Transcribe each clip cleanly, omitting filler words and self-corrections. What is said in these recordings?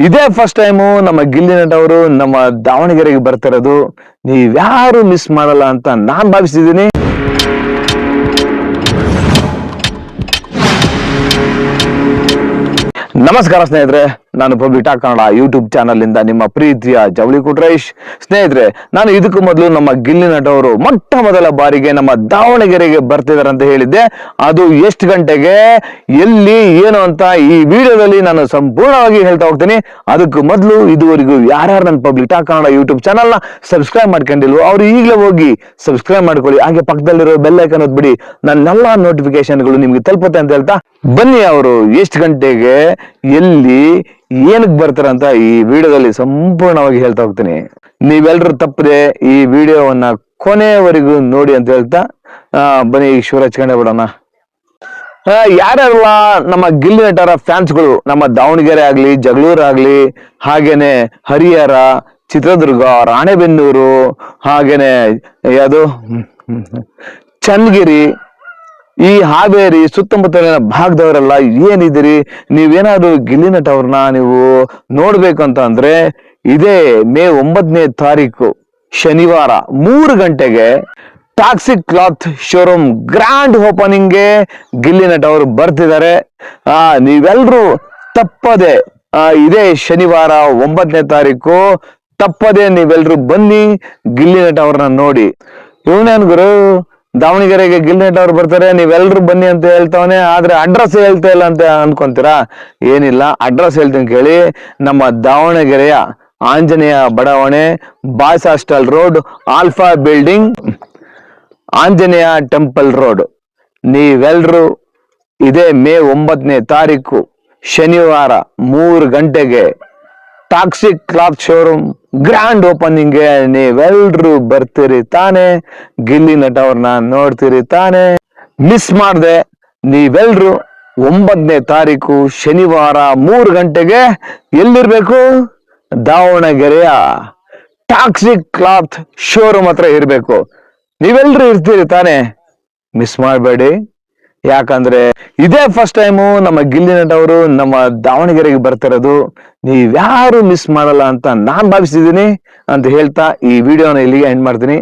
ಇದೇ first time ನಮ್ಮ ಗಿಲ್ಲಿ ನಟ ಅವರು ನಮ್ಮ ದಾವಣಗೆರೆಗೆ ಬರ್ತಿರೋದು. ನೀವ್ಯಾರು ಮಿಸ್ ಮಾಡಲ್ಲ ಅಂತ ನಾನ್ ಭಾವಿಸಿದ್ದೀನಿ. ನಮಸ್ಕಾರ ಸ್ನೇಹಿತರೆ, ನಾನು public talk Kannada YouTube channel ಇಂದ ನಿಮ್ಮ ಪ್ರೀತಿಯ ಜವಳಿ ಕುಟ್ರೇಶ್. ಸ್ನೇಹಿತರೆ, ನಾನು ಇದಕ್ಕೂ ಮೊದಲು ನಮ್ಮ ಗಿಲ್ಲಿ ನಟ ಅವರು ಮೊಟ್ಟ ಮೊದಲ ಬಾರಿಗೆ ನಮ್ಮ ದಾವಣಗೆರೆಗೆ ಬರ್ತಿದಾರೆ ಅಂತ ಹೇಳಿದ್ದೆ. ಅದು ಎಷ್ಟು ಗಂಟೆಗೆ, ಎಲ್ಲಿ, ಏನು ಅಂತ ಈ ವಿಡಿಯೋದಲ್ಲಿ ನಾನು ಸಂಪೂರ್ಣವಾಗಿ ಹೇಳ್ತಾ ಹೋಗ್ತೀನಿ. ಅದಕ್ಕೂ ಮೊದಲು ಇದುವರೆಗೂ ಯಾರ್ಯಾರು ನನ್ನ public talk Kannada YouTube channel ನ ಸಬ್ಸ್ಕ್ರೈಬ್ ಮಾಡ್ಕೊಂಡಿಲ್ವೋ ಅವ್ರು ಈಗಲೇ ಹೋಗಿ ಸಬ್ಸ್ಕ್ರೈಬ್ ಮಾಡ್ಕೊಳ್ಳಿ. ಹಾಗೆ ಪಕ್ಕದಲ್ಲಿರೋ ಬೆಲ್ ಐಕಾನ್ ಒತ್ಬಿಡಿ, ನನ್ನೆಲ್ಲಾ ನೋಟಿಫಿಕೇಶನ್ಗಳು ನಿಮ್ಗೆ ತಲುಪುತ್ತೆ ಅಂತ ಹೇಳ್ತಾ ಬನ್ನಿ. ಅವರು ಎಷ್ಟು ಗಂಟೆಗೆ, ಎಲ್ಲಿ, ಏನಕ್ಕೆ ಬರ್ತಾರ ಅಂತ ಈ ವಿಡಿಯೋದಲ್ಲಿ ಸಂಪೂರ್ಣವಾಗಿ ಹೇಳ್ತಾ ಹೋಗ್ತೀನಿ. ನೀವೆಲ್ಲರೂ ತಪ್ಪದೆ ಈ ವಿಡಿಯೋವನ್ನ ಕೊನೆಯವರೆಗೂ ನೋಡಿ ಅಂತ ಹೇಳ್ತಾ ಬನ್ನಿ ಈಗ ಶುರು ಹಚ್ಕೊಂಡೇ ಬಿಡೋಣ. ಯಾರ್ಯಾರಲ್ಲ ನಮ್ಮ ಗಿಲ್ಲಿ ನಟರ ಫ್ಯಾನ್ಸ್ಗಳು, ನಮ್ಮ ದಾವಣಗೆರೆ ಆಗ್ಲಿ, ಜಗಳೂರು ಆಗ್ಲಿ, ಹಾಗೇನೆ ಹರಿಹರ, ಚಿತ್ರದುರ್ಗ, ರಾಣೆಬೆನ್ನೂರು, ಹಾಗೇನೆ ಯಾವುದು ಚನ್ನಗಿರಿ, ಈ ಹಾವೇರಿ ಸುತ್ತಮುತ್ತಲಿನ ಭಾಗದವರೆಲ್ಲ ಏನಿದ್ದೀರಿ, ನೀವೇನಾದ್ರು ಗಿಲ್ಲಿ ನಟ ಅವ್ರನ್ನ ನೀವು ನೋಡ್ಬೇಕು ಅಂತ ಅಂದ್ರೆ ಇದೇ ಮೇ 9ನೇ ತಾರೀಕು ಶನಿವಾರ 3 ಗಂಟೆಗೆ ಟಾಕ್ಸಿಕ್ ಕ್ಲಾತ್ ಶೋರೂಮ್ ಗ್ರ್ಯಾಂಡ್ ಓಪನಿಂಗ್ಗೆ ಗಿಲ್ಲಿ ನಟ ಅವರು ಬರ್ತಿದ್ದಾರೆ. ನೀವೆಲ್ರೂ ತಪ್ಪದೆ ಇದೇ ಶನಿವಾರ 9ನೇ ತಾರೀಕು ತಪ್ಪದೆ ನೀವೆಲ್ರೂ ಬನ್ನಿ, ಗಿಲ್ಲಿ ನಟ ಅವ್ರನ್ನ ನೋಡಿ. ಇವನೇನ್ ಗುರು, ದಾವಣಗೆರೆಗೆ ಗಿಲ್ಲಿ ನಟ ಅವ್ರು ಬರ್ತಾರೆ, ನೀವೆಲ್ರು ಬನ್ನಿ ಅಂತ ಹೇಳ್ತಾವನೆ, ಆದ್ರೆ ಅಡ್ರೆಸ್ ಹೇಳ್ತಾ ಇಲ್ಲ ಅಂತ ಅನ್ಕೊಂತೀರಾ? ಏನಿಲ್ಲ, ಅಡ್ರೆಸ್ ಹೇಳ್ತೀನಿ ಕೇಳಿ. ನಮ್ಮ ದಾವಣಗೆರೆಯ ಆಂಜನೇಯ ಬಡಾವಣೆ, boys hostel road, Alpha building, Anjaneya temple road. ನೀವೆಲ್ರು ಇದೇ ಮೇ 9ನೇ ತಾರೀಕು ಶನಿವಾರ 3 ಗಂಟೆಗೆ ಟಾಕ್ಸಿಕ್ ಕ್ಲಾತ್ ಶೋರೂಮ್ ಗ್ರ್ಯಾಂಡ್ ಓಪನಿಂಗ್ಗೆ ನೀವೆಲ್ರು ಬರ್ತೀರಿ ತಾನೆ, ಗಿಲ್ಲಿ ನಟ ಅವ್ರನ್ನ ನೋಡ್ತೀರಿ ತಾನೆ. ಮಿಸ್ ಮಾಡ್ದೆ ನೀವೆಲ್ರು 9ನೇ ತಾರೀಕು ಶನಿವಾರ 3 ಗಂಟೆಗೆ ಎಲ್ಲಿರ್ಬೇಕು? ದಾವಣಗೆರೆಯ ಟಾಕ್ಸಿಕ್ ಕ್ಲಾತ್ ಶೋರೂಮ್ ಹತ್ರ ಇರ್ಬೇಕು. ನೀವೆಲ್ರು ಇರ್ತೀರಿ ತಾನೆ, ಮಿಸ್ ಮಾಡಬೇಡಿ. ಯಾಕಂದ್ರೆ ಇದೇ ಫಸ್ಟ್ ಟೈಮು ನಮ್ಮ ಗಿಲ್ಲಿ ನಟ ಅವರು ನಮ್ಮ ದಾವಣಗೆರೆಗೆ ಬರ್ತಿರೋದು. ನೀವ್ಯಾರು ಮಿಸ್ ಮಾಡಲ್ಲ ಅಂತ ನಾನ್ ಭಾವಿಸಿದ್ದೀನಿ ಅಂತ ಹೇಳ್ತಾ ಈ ವಿಡಿಯೋನ ಇಲ್ಲಿಗೆ ಎಂಡ್ ಮಾಡ್ತೀನಿ.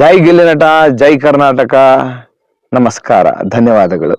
ಜೈ ಗಿಲ್ಲಿ ನಟ, ಜೈ ಕರ್ನಾಟಕ, ನಮಸ್ಕಾರ, ಧನ್ಯವಾದಗಳು.